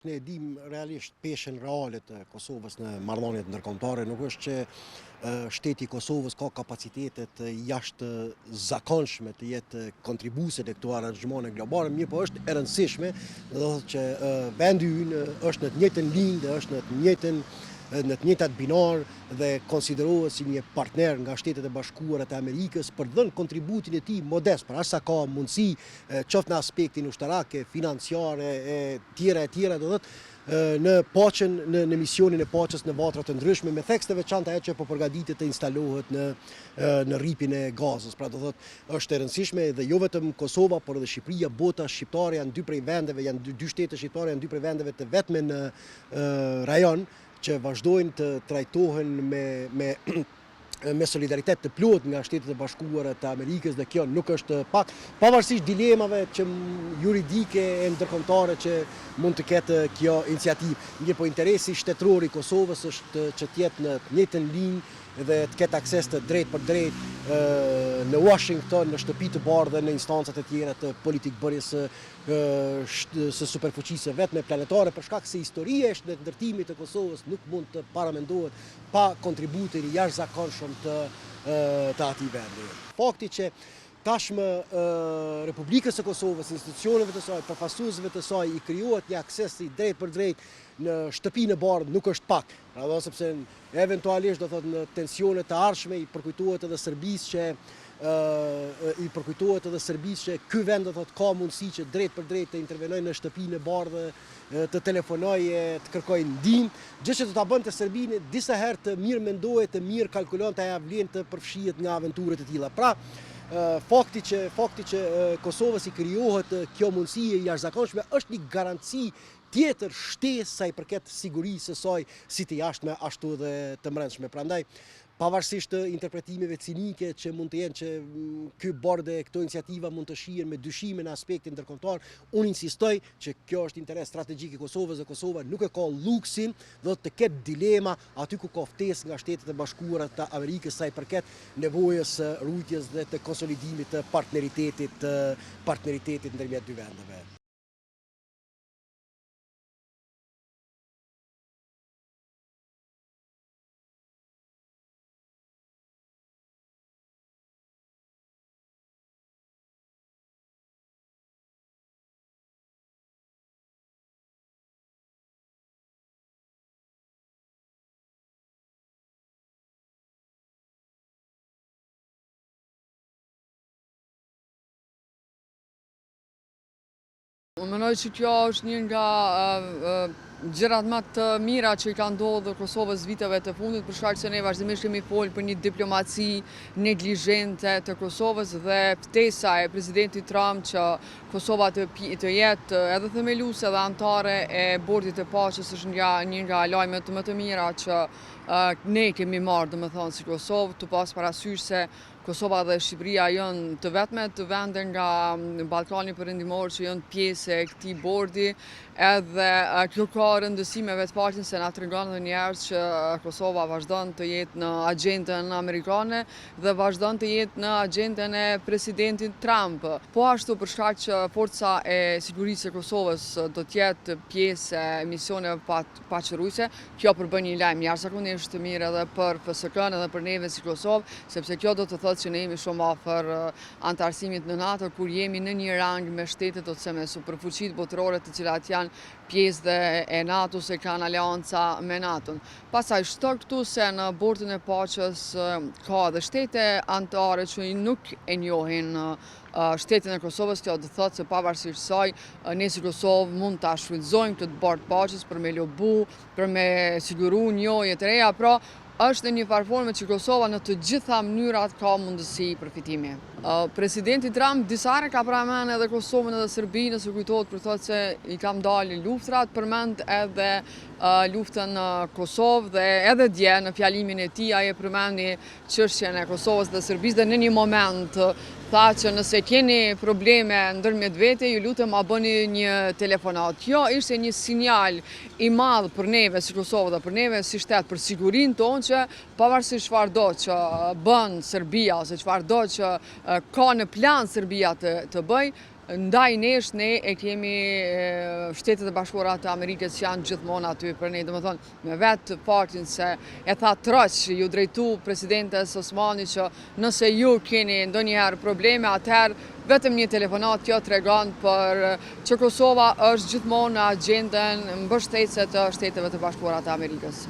Ne dim realisht peshën reale të Kosovës në marrëdhëniet ndërkombëtare, nuk është që shteti i Kosovës ka kapacitetet jashtë zakonshme të jetë kontribuese në këto aranxhmane globale, mirë po është e rëndësishme, do të thotë që vendi ynë është në të njëjtën linjë, është në të njëjtat binar dhe konsiderohet si një partner nga Shtetet e Bashkuara të Amerikës për dhënë kontributin e tij modest, për aq sa ka mundësi, qoftë në aspektin ushtarake, financiare e tjera, do thotë në paqen, në misionin e paqes në vatra të ndryshme, me theks të veçantë ajo që po përgatitet të instalohet në rripin e Gazës. Pra do thotë është e rëndësishme dhe jo vetëm Kosova, por edhe Shqipëria, bota shqiptare janë dy prej vendeve, janë dy shtete shqiptare, janë dy prej vendeve të vetme në rajon që vazhdojnë të trajtohen me solidaritet të plotë nga Shtetet e Bashkuara të Amerikës dhe kjo nuk është pak, pavarësisht dilemave që juridike e ndërkombëtare që mund të ketë kjo iniciativë. Mirë po interesi shtetëror i Kosovës është që të jetë në të njëjtën linjë dhe të ketë akses të drejt për drejt në Washington, në shtëpi të bardhë, në instancat e tjera të politikbërjes së superfuqisë vetme planetare, për shkak se historia e ndërtimit të Kosovës nuk mund të paramendohet pa kontributin i jashtëzakonshëm të atij vendi. Fakti që tashmë Republikës së Kosovës, institucioneve të saj, përfaqësuesve të saj i krijohet një akses i drejt për drejt në shtëpinë e bardhë nuk është pak. Pra do sepse eventualisht do thotë në tensionet të ardhshme i përkujtohet edhe Serbisë që ky vend do thotë ka mundësi që drejt për drejt të intervenojë në shtëpinë e bardhë, të telefonojë, të kërkojë ndihmë, gjë që do ta bënte Serbinë disa herë të mirë mendohet, të mirë kalkulonte ajo vlen të përfshihet nga aventurë të tilla. Pra fakti që Kosovës i krijohet kjo mundësi e jashtëzakonshme është një garanci tjetër shtesë sa i përket sigurisë së saj si të jashtme ashtu dhe të brendshme. Prandaj pavarësisht interpretimeve cinike që mund të jenë që ky bordë e këto iniciativa mund të shihen me dyshime në aspektin ndërkombëtar, unë insistoj që kjo është interes strategjik i Kosovës dhe Kosova nuk e ka luksin do të ketë dilema aty ku ka ftesë nga Shtetet e Bashkuara të Amerikës sa i përket nevojës rujtjes dhe të konsolidimit të partneritetit ndërmjet dy vendeve. Unë mendoj që kjo është një nga gjërat më të mira që i ka ndodhur Kosovës viteve të fundit, për shkak se ne vazhdimisht kemi folur për një diplomaci neglizhente të Kosovës dhe ftesa e presidentit Trump që Kosova të jetë edhe themeluese dhe anëtare e Bordit të Paqes është një nga lajmet më të mira që ne kemi marrë, domethënë si Kosovë, të pas parasysh se Kosova dhe Shqipëria janë të vetmet vende nga Ballkani Perëndimor që janë pjesë e këtij bordi, edhe kjo ka rëndësi me vetpartin se na tregon edhe një herë që Kosova vazhdon të jetë në agjendën amerikane dhe vazhdon të jetë në agjendën e presidentit Trump. Po ashtu për shkak që forca e sigurisë së Kosovës do të jetë pjesë e misioneve paqëruese, kjo përbën një lajm jashtëzakonisht të mirë edhe për FSK-n edhe për neve si Kosovë, sepse kjo do të thotë që ne jemi shumë afër antarësimit në NATO, kur jemi në një rang me shtetet ose me superfuqitë botërore të cilat janë pjesë dhe e NATO-s e kanë aleanca me NATO-n. Pastaj shto këtu se në Bordin e Paqes ka dhe shtete anëtare që nuk e njohin shtetin e Kosovës, kjo do thotë se pavarësisht saj, ne si Kosovë mund ta shfrytëzojmë këtë bord paqes për me lobu, për me siguru njohje të reja, pra është në një farë forme që Kosova në të gjitha mënyrat ka mundësi përfitimi. Presidenti Trump disa herë ka përmend edhe Kosovën edhe Serbinë, nëse kujtohet për thotë se i kam dalë luftrat, përmend edhe luftën në Kosovë dhe edhe dje në fjalimin e tij ai e përmendi çështjen e Kosovës dhe Serbisë dhe në një moment tha që nëse keni probleme ndërmjet vete, ju lutem ma bëni një telefonat. Kjo ishte një sinjal i madh për neve si Kosovë dhe për neve si shtet, për sigurinë tonë që pavarësisht çfarëdo që bën Serbia ose çfarëdo që ka në plan Serbia të bëj, ndaj nesh ne e kemi Shtetet e Bashkuara të Amerikës që janë gjithmonë aty për ne, domethënë me vetë faktin se e tha troq ju drejtu presidentes Osmani që nëse ju keni ndonjëherë probleme, atëherë vetëm një telefonat kjo tregon për që Kosova është gjithmonë në agjendën mbështetëse të Shteteve të Bashkuara të Amerikës.